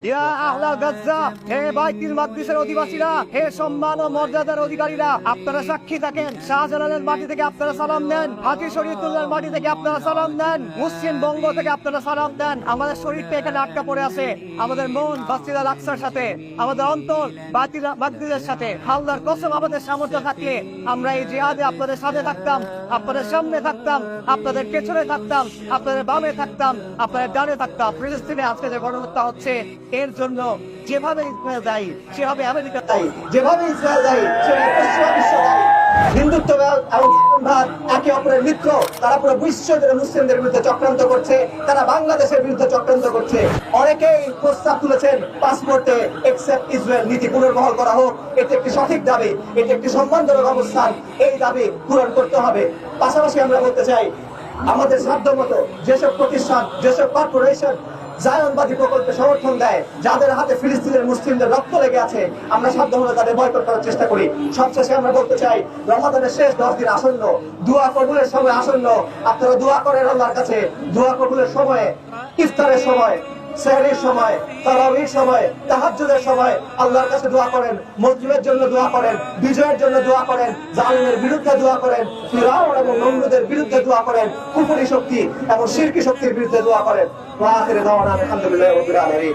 ইয়া আহলা গাজ্জা, হে বাইতুল মাকদিসের অধিবাসীরা, হে সম্মান ও মর্যাদার অধিকারীরা, আপনারা সাক্ষী থাকেন। শাহজালালের মাটি থেকে আপনারা সালাম দেন, হাজী শরীয়তুল্লাহর মাটি থেকে আপনারা সালাম দেন, মুসলিম বঙ্গ থেকে আপনারা সালাম দেন। আমাদের শরীরটা এখানে আটকা পড়ে আছে, আমাদের মন মসজিদ আল আকসার সাথে, আমাদের অন্তর বাইতুল মাকদিসের সাথে। আল্লাহর কসম, আমাদের সামর্থ্য থাকলে আমরা এই জিহাদে আপনাদের সাথে থাকতাম, আপনাদের সামনে থাকতাম, আপনাদের পেছনে থাকতাম, আপনাদের বামে থাকতাম, আপনাদের ডানে থাকতাম। ফিলিস্তিনে আজকে যে গণহত্যা হচ্ছে, এর জন্য যেভাবে ইসরায়েল দায়ী সেভাবে আমেরিকা দায়ী, যেভাবে ইসরায়েল দায়ী সেভাবে পশ্চিমা বিশ্ব দায়ী। হিন্দুত্ববাদ এবং মুসলিমবাদ একে অপরের মিত্র। তারা পুরো বিশ্বের মুসলিমদের বিরুদ্ধে চক্রান্ত করছে, তারা বাংলাদেশের বিরুদ্ধে চক্রান্ত করছে। অনেকেই প্রস্তাব তুলেছেন পাসপোর্টে এক্সেপ্ট ইসরায়েল নীতি পুনর্বহাল করা হোক। এটি একটি সঠিক দাবি, এটি একটি সম্মানজনক অবস্থান। এই দাবি পূরণ করতে হবে। পাশাপাশি আমরা বলতে চাই, আমাদের সাধ্যমতো যেসব প্রতিষ্ঠান, যেসব কর্পোরেশন জায়নবাদী প্রকল্পে সমর্থন দেয়, যাদের হাতে ফিলিস্তিনের মুসলিমদের রক্ত লেগে আছে, আমরা সাধ্যমতো তাদের বয়কট করার চেষ্টা করি। সবশেষে আমরা বলতে চাই, রমাদানের শেষ 10 দিন আসন্ন, দোয়া কবুলের সময় আসন্ন। আপনারা দোয়া করেন আল্লাহর কাছে। দোয়া কবুলের সময়ে, ইফতারের সময়, সেহরির সময়, তারাবির সময়, তাহাজ্জুদের সময় আল্লাহর কাছে দোয়া করেন। মুসলিমের জন্য দোয়া করেন, বিজয়ের জন্য দোয়া করেন, জালিমের বিরুদ্ধে দোয়া করেন, ফিরআউন এবং নমরুদের বিরুদ্ধে দোয়া করেন, কুফরি শক্তি এবং শিরকি শক্তির বিরুদ্ধে দোয়া করেন। ওয়া আখিরু দাওয়ানা আলহামদুলিল্লাহি রাব্বিল আলামিন।